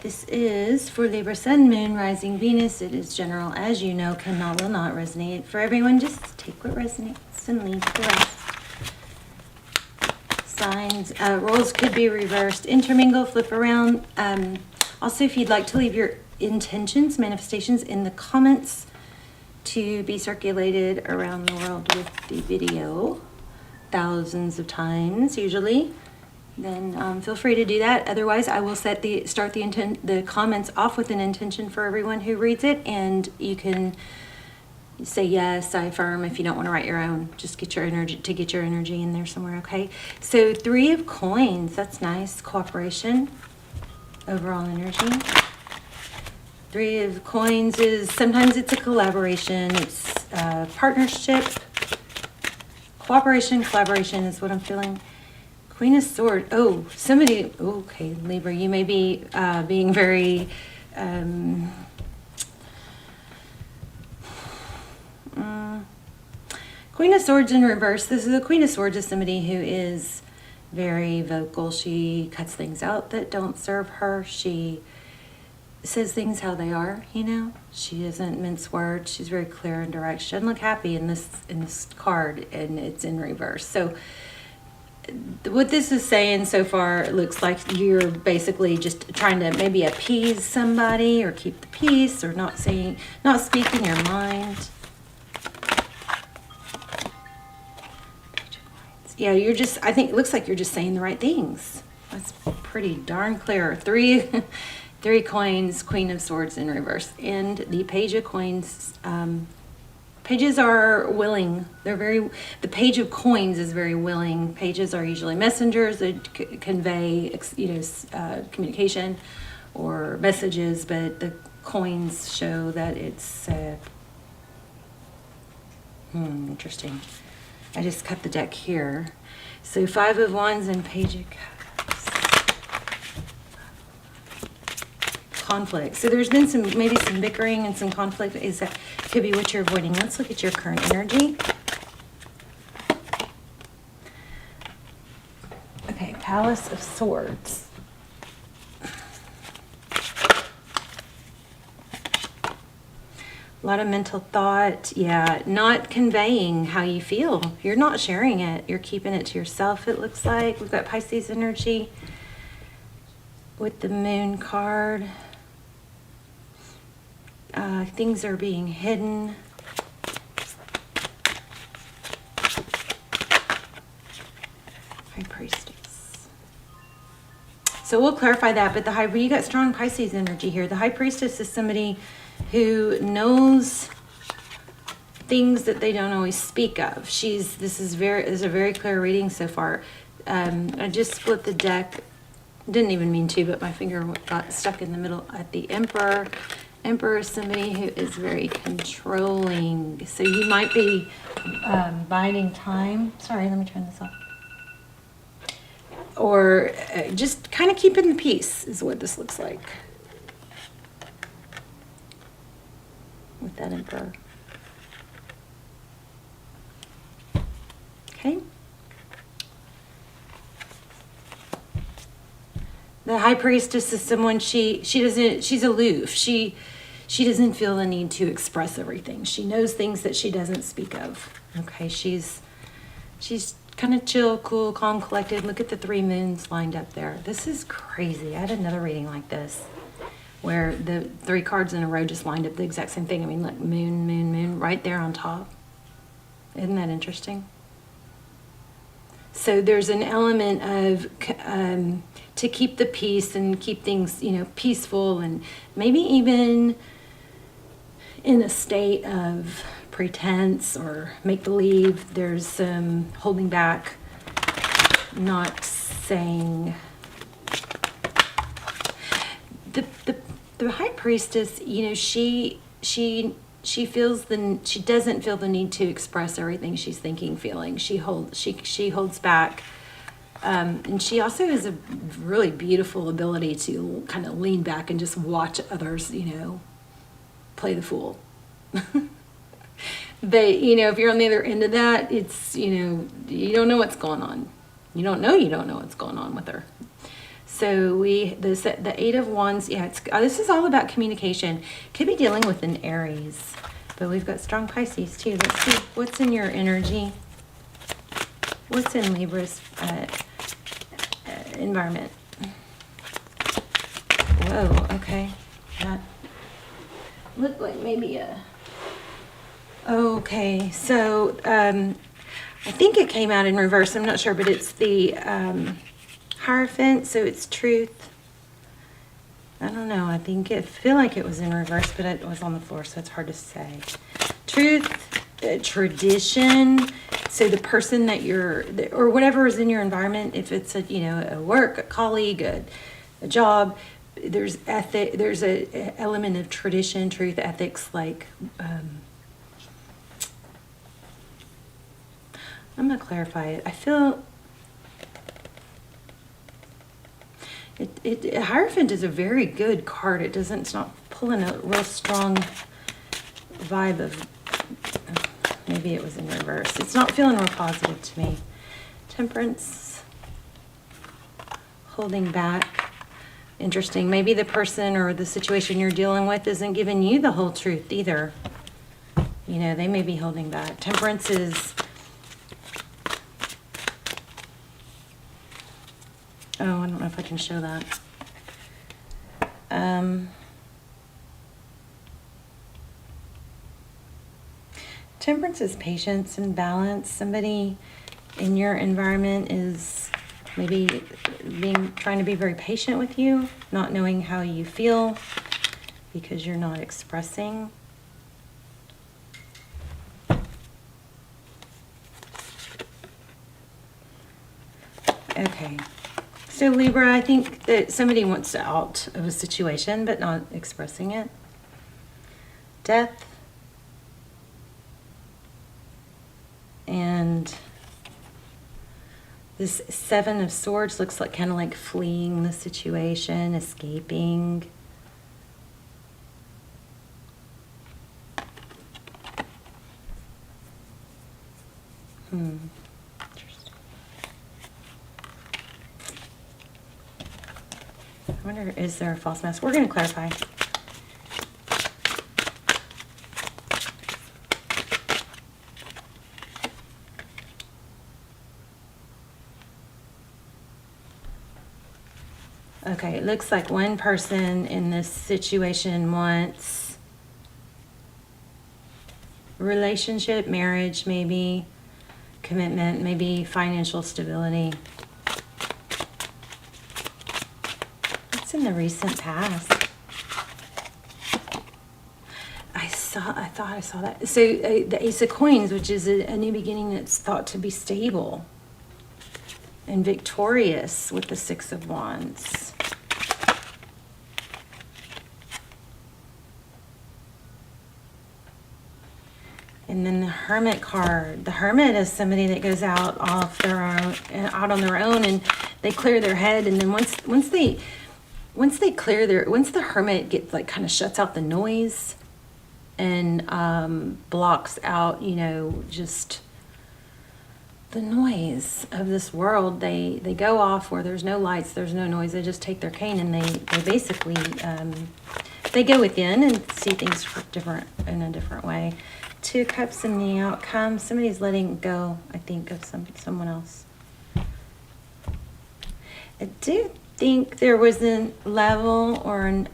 This is for Libra Sun, Moon, Rising, Venus. It is general, as you know, cannot, will not resonate for everyone. Just take what resonates and leave the rest. Signs, roles could be reversed, intermingle, flip around. Also, if you'd like to leave your intentions, manifestations in the comments to be circulated around the world with the video thousands of times usually, then feel free to do that. Otherwise, I will start the comments off with an intention for everyone who reads it, and you can say yes, I affirm if you don't want to write your own. Just get your energy in there somewhere, okay? So 3 of coins, that's nice. Cooperation, overall energy. 3 of coins is sometimes it's a collaboration, it's partnership. Cooperation, collaboration is what I'm feeling. Queen of Swords. Oh, somebody. Okay, Libra, you may be being very. Queen of Swords in reverse. This is the Queen of Swords is somebody who is very vocal. She cuts things out that don't serve her. She says things how they are, you know. She doesn't mince words. She's very clear and direct. She doesn't look happy in this card, and it's in reverse. So what this is saying so far, it looks like you're basically just trying to maybe appease somebody or keep the peace or not speaking your mind. Yeah, I think it looks like you're just saying the right things. That's pretty darn clear. 3 coins, Queen of Swords in reverse. And the Page of Coins, pages are willing. The Page of Coins is very willing. Pages are usually messengers that convey, communication or messages, but the coins show that it's interesting. I just cut the deck here. So 5 of Wands and Page of Cups. Conflict. So there's been maybe some bickering and some conflict. Could be what you're avoiding. Let's look at your current energy. Okay, Palace of Swords. A lot of mental thought. Yeah, not conveying how you feel. You're not sharing it. You're keeping it to yourself, it looks like. We've got Pisces energy with the Moon card. Things are being hidden. High Priestess. So we'll clarify that, but you got strong Pisces energy here. The High Priestess is somebody who knows things that they don't always speak of. This is a very clear reading so far. I just split the deck. Didn't even mean to, but my finger got stuck in the middle at the Emperor. Emperor is somebody who is very controlling. So you might be biding time. Sorry, let me turn this off. Or just kind of keeping the peace is what this looks like. With that Emperor. Okay. The High Priestess is someone she's aloof. She doesn't feel the need to express everything. She knows things that she doesn't speak of. Okay, she's kind of chill, cool, calm, collected. Look at the 3 moons lined up there. This is crazy. I had another reading like this where the 3 cards in a row just lined up the exact same thing. I mean, look, moon, moon, moon, right there on top. Isn't that interesting? So there's an element of to keep the peace and keep things, peaceful, and maybe even in a state of pretense or make-believe. There's some holding back, not saying. The High Priestess, she doesn't feel the need to express everything she's thinking, feeling. She holds back, and she also has a really beautiful ability to kind of lean back and just watch others, play the fool. But if you're on the other end of that, it's you don't know what's going on. You don't know what's going on with her. So the Eight of Wands, yeah, this is all about communication. Could be dealing with an Aries, but we've got strong Pisces too. Let's see what's in your energy. What's in Libra's environment? Whoa, okay. That looked like maybe a... Okay, so I think it came out in reverse. I'm not sure, but it's the Hierophant, so it's truth. I don't know. I feel like it was in reverse, but it was on the floor, so it's hard to say. Truth, tradition. So the person that or whatever is in your environment, if it's a work, a colleague, a job, there's there's a element of tradition, truth, ethics, like I'm gonna clarify it. I feel Hierophant is a very good card. It's not pulling a real strong vibe of, maybe it was in reverse. It's not feeling real positive to me. Temperance, holding back. Interesting. Maybe the person or the situation you're dealing with isn't giving you the whole truth either. They may be holding back. Temperance is... Oh, I don't know if I can show that. Temperance is patience and balance. Somebody in your environment is maybe trying to be very patient with you, not knowing how you feel because you're not expressing. Okay. So Libra, I think that somebody wants out of a situation, but not expressing it. Death. And this Seven of Swords looks like kind of like fleeing the situation, escaping. Interesting. I wonder, is there a false mask? We're going to clarify. Okay, it looks like one person in this situation wants relationship, marriage, maybe commitment, maybe financial stability. It's in the recent past. I thought I saw that. So the Ace of Coins, which is a new beginning that's thought to be stable and victorious with the Six of Wands. And then the Hermit card. The Hermit is somebody that goes out on their own, and they clear their head. And then once the Hermit gets kind of shuts out the noise and blocks out, just the noise of this world, they go off where there's no lights, there's no noise. They just take their cane and they basically they go within and see things in a different way. Two Cups in the outcome. Somebody's letting go, I think, of someone else. I do think there was a level or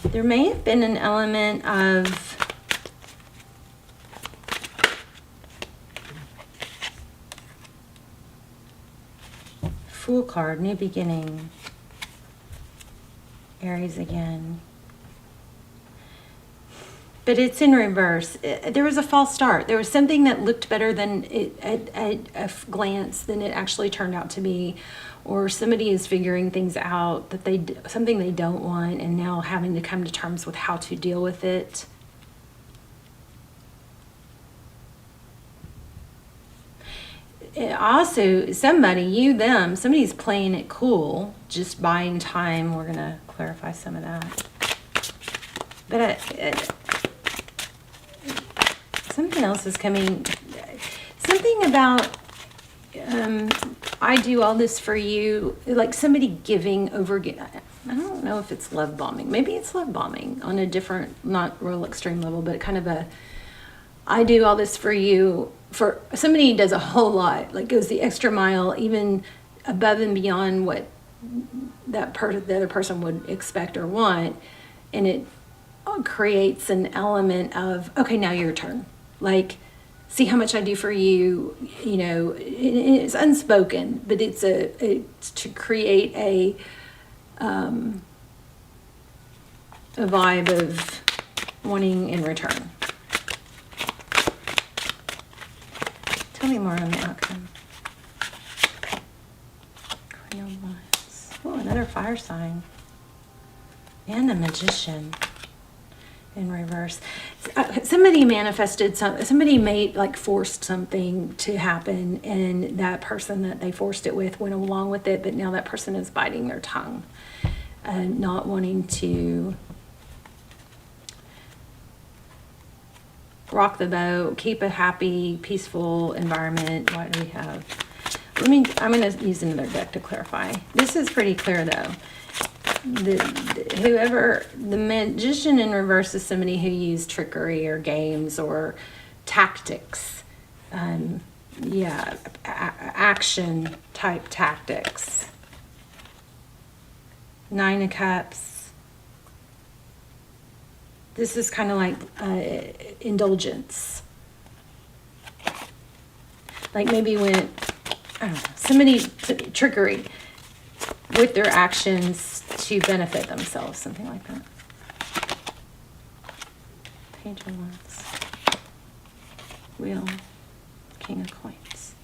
there may have been an element of Fool card, new beginning. Aries again. But it's in reverse. There was a false start. There was something that looked better than it at a glance than it actually turned out to be. Or somebody is figuring things out that something they don't want, and now having to come to terms with how to deal with it. Also, somebody's playing it cool, just buying time. We're going to clarify some of that. But someone else is coming. Something about, I do all this for you, like somebody giving over. I don't know if it's love bombing. Maybe it's love bombing on a different, not real extreme level, but kind of a, I do all this for you. For somebody who does a whole lot, like goes the extra mile, even above and beyond what the other person would expect or want, and it creates an element of, okay, now your turn. Like, see how much I do for you. You know, it's unspoken, but it's to create a vibe of wanting in return. Tell me more on the outcome. Queen of Wands. Oh, another fire sign. And the Magician in reverse. Somebody manifested somebody made, like, forced something to happen, and that person that they forced it with went along with it, but now that person is biting their tongue and not wanting to rock the boat, keep a happy, peaceful environment. What do we have? I'm going to use another deck to clarify. This is pretty clear, though. The Magician in reverse is somebody who used trickery or games or tactics. Action type tactics. 9 of Cups. This is kind of like indulgence. Like maybe when, I don't know, somebody, trickery with their actions to benefit themselves, something like that. Page of Wands. Wheel. King of Coins.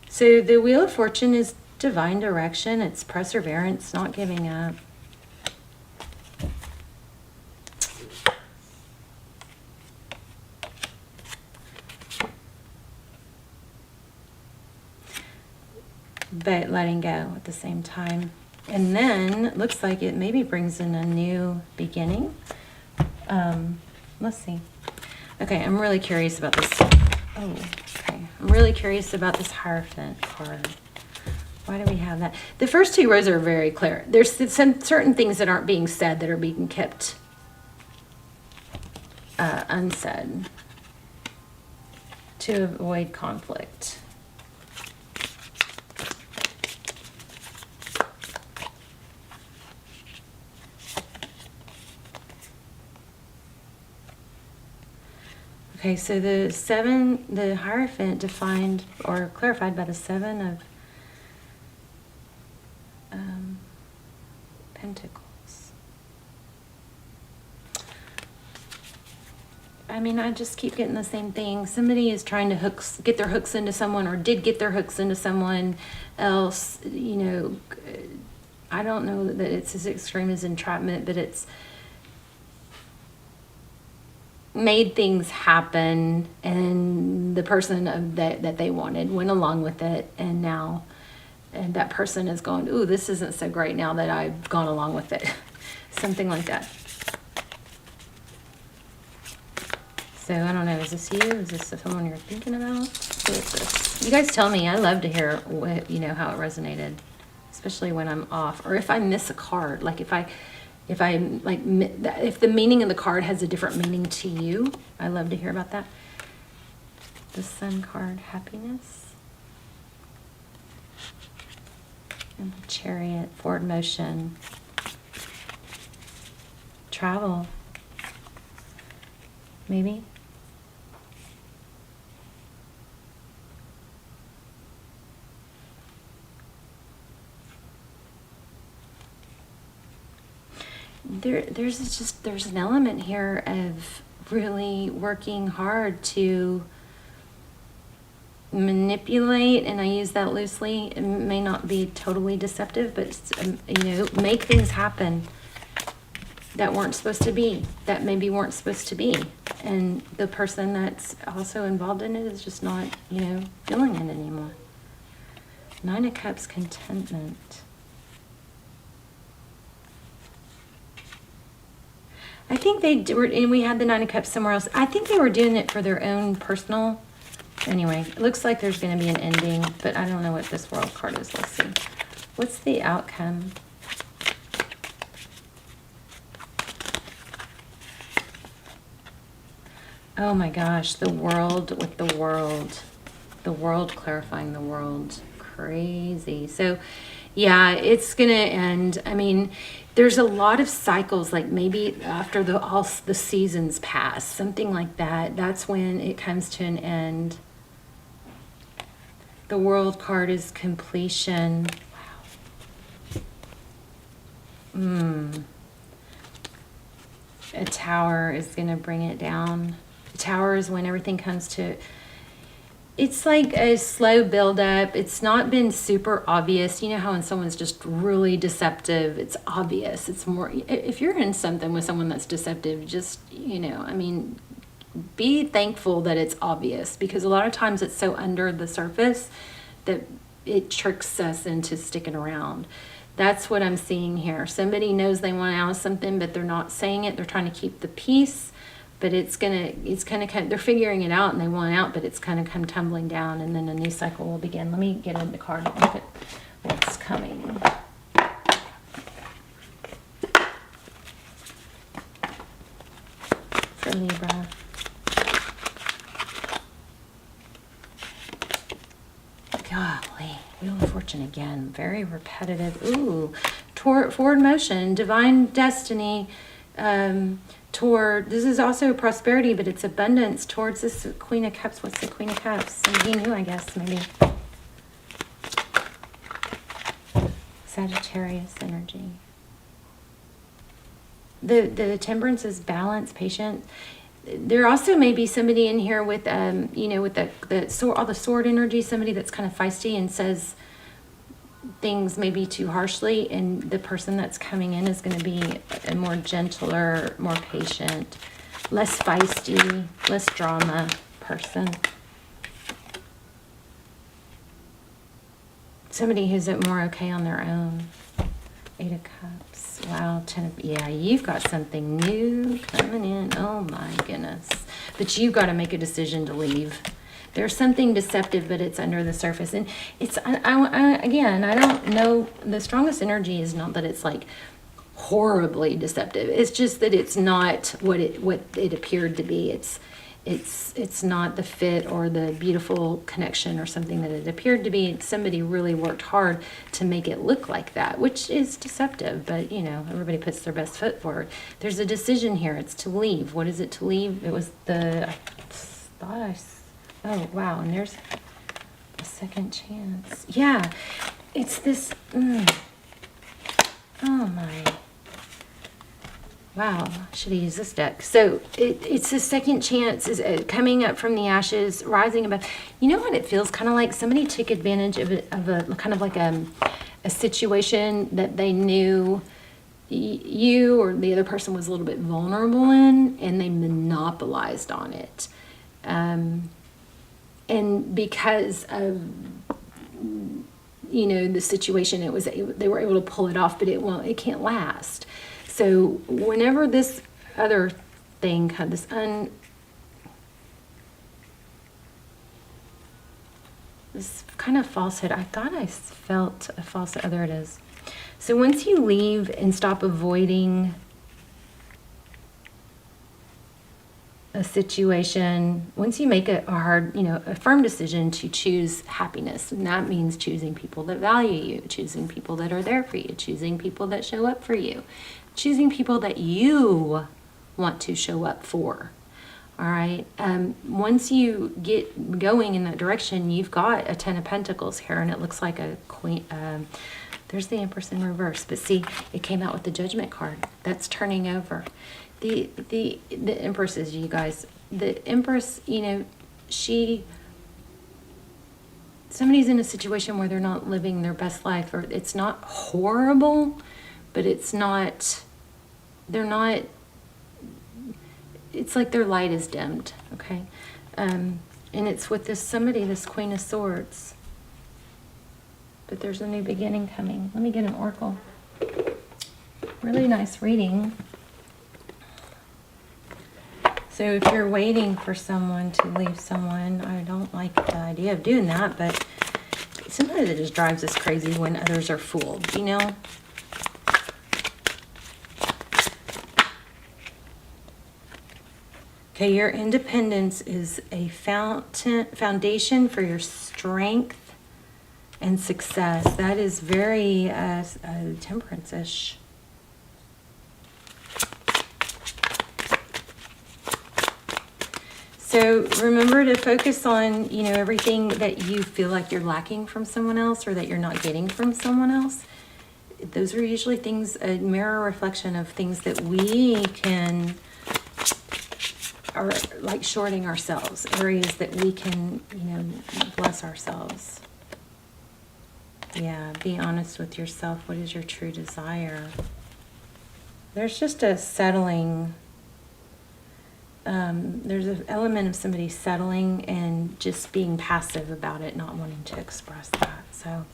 So the Wheel of Fortune is divine direction. It's perseverance, not giving up. But letting go at the same time. And then it looks like it maybe brings in a new beginning. Let's see. Okay, I'm really curious about this. Oh, okay. I'm really curious about this Hierophant card. Why do we have that? The first 2 rows are very clear. There's some certain things that aren't being said that are being kept unsaid to avoid conflict. Okay, so the Hierophant defined or clarified by the 7 of Pentacles. I mean, I just keep getting the same thing. Somebody is trying to get their hooks into someone, or did get their hooks into someone else. You know, I don't know that it's as extreme as entrapment, but it's made things happen, and the person that they wanted went along with it, and now that person is going, ooh, this isn't so great now that I've gone along with it. Something like that. So I don't know, is this you? Is this someone you're thinking about? Who is this? You guys tell me. I love to hear what, how it resonated, especially when I'm off, or if I miss a card. Like if the meaning of the card has a different meaning to you, I love to hear about that. The Sun card, happiness. And the Chariot, forward motion. Travel. Maybe. There's an element here of really working hard to manipulate, and I use that loosely. It may not be totally deceptive, but make things happen that weren't supposed to be, that maybe weren't supposed to be, and the person that's also involved in it is just not feeling it anymore. 9 of Cups, contentment. I think they were, and we had the Nine of Cups somewhere else. I think they were doing it for their own personal. Anyway, it looks like there's going to be an ending, but I don't know what this World card is. Let's see. What's the outcome? Oh my gosh, the World with the World. The World clarifying the World. Crazy. So, yeah, it's going to end. I mean, there's a lot of cycles, like maybe after all the seasons pass, something like that. That's when it comes to an end. The World card is completion. Wow. A Tower is going to bring it down. The Tower is when everything comes to... It's like a slow build-up. It's not been super obvious. You know how when someone's just really deceptive, it's obvious. It's more... If you're in something with someone that's deceptive, just, you know, I mean, be thankful that it's obvious, because a lot of times it's so under the surface that it tricks us into sticking around. That's what I'm seeing here. Somebody knows they want out of something, but they're not saying it. They're trying to keep the peace, but it's gonna come, they're figuring it out and they want out, but it's gonna come tumbling down, and then a new cycle will begin. Let me get in the card and look at what's coming. For Libra. Golly, Wheel of Fortune again. Very repetitive. Ooh, forward motion, divine destiny, toward, this is also prosperity, but it's abundance towards this Queen of Cups. What's the Queen of Cups? Somebody new, I guess, maybe. Sagittarius energy. The Temperance is balance, patient. There also may be somebody in here with, you know, with the sword, all the sword energy, somebody that's kind of feisty and says things maybe too harshly, and the person that's coming in is going to be a more gentler, more patient, less feisty, less drama person. Somebody who's more okay on their own. 8 of Cups. Wow, 10 of... Yeah, you've got something new coming in. Oh, my goodness. But you've got to make a decision to leave. There's something deceptive, but it's under the surface. And it's... again, I don't know... The strongest energy is not that it's, like, horribly deceptive. It's just that it's not what it appeared to be. It's not the fit or the beautiful connection or something that it appeared to be. Somebody really worked hard to make it look like that, which is deceptive, but you know, everybody puts their best foot forward. There's a decision here. It's to leave. What is it to leave? It was oh wow, and there's a second chance. Yeah, it's this, oh my. Wow, should have used this deck. So it's a second chance, is coming up from the ashes, rising above. You know what it feels kind of like? Somebody took advantage of a kind of like a situation that they knew you or the other person was a little bit vulnerable in, and they monopolized on it. And because of, you know, the situation, they were able to pull it off, but it can't last. So whenever this other thing, this kind of falsehood, I thought I felt a falsehood. Oh, there it is. So once you leave and stop avoiding a situation, once you make a hard, you know, a firm decision to choose happiness, and that means choosing people that value you, choosing people that are there for you, choosing people that show up for you, choosing people that you want to show up for. All right. Once you get going in that direction, you've got a 10 of Pentacles here, and it looks like a queen. There's the Empress in reverse, but see, it came out with the Judgment card. That's turning over. The Empress is, you guys. The Empress, you know, somebody's in a situation where they're not living their best life, or it's not horrible, but it's not. It's like their light is dimmed, okay? And it's with this Queen of Swords. But there's a new beginning coming. Let me get an oracle. Really nice reading. So if you're waiting for someone to leave someone, I don't like the idea of doing that, but sometimes it just drives us crazy when others are fooled, you know? Okay, your independence is a foundation for your strength and success. That is very temperance-ish. So remember to focus on, you know, everything that you feel like you're lacking from someone else or that you're not getting from someone else. Those are usually things, a mirror reflection of things that we can, are like shorting ourselves, areas that we can, you know, bless ourselves. Yeah, be honest with yourself. What is your true desire? There's just a settling. There's an element of somebody settling and just being passive about it, not wanting to express that. So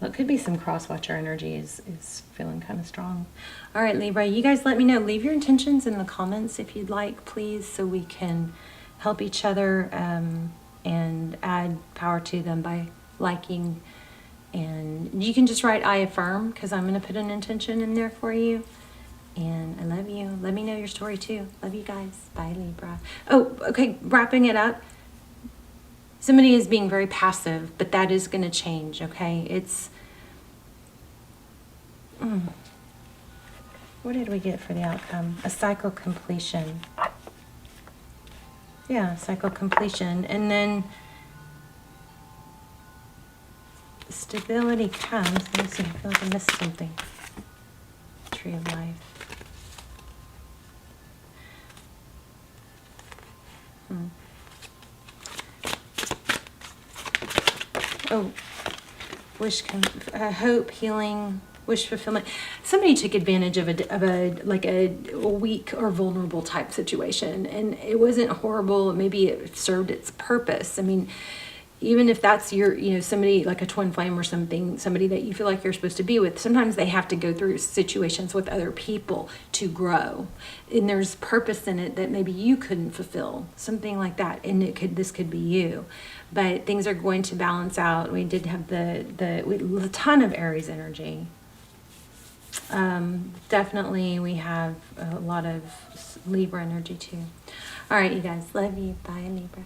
well, it could be some cross-watcher energy is feeling kind of strong. All right, Libra, you guys let me know. Leave your intentions in the comments if you'd like, please, so we can help each other and add power to them by liking. And you can just write I affirm, because I'm going to put an intention in there for you. And I love you. Let me know your story too. Love you guys. Bye, Libra. Oh, okay. Wrapping it up. Somebody is being very passive, but that is going to change, okay? It's... What did we get for the outcome? A cycle completion. Yeah, cycle completion. And then stability comes. Let me see. I feel like I missed something. Tree of life. Oh, hope, healing, wish fulfillment. Somebody took advantage of a weak or vulnerable type situation, and it wasn't horrible. Maybe it served its purpose. I mean, even if that's your, you know, somebody like a twin flame or something, somebody that you feel like you're supposed to be with, sometimes they have to go through situations with other people to grow. And there's purpose in it that maybe you couldn't fulfill, something like that. And this could be you. But things are going to balance out. We did have a ton of Aries energy. Definitely we have a lot of Libra energy too. All right, you guys, love you. Bye, Libra.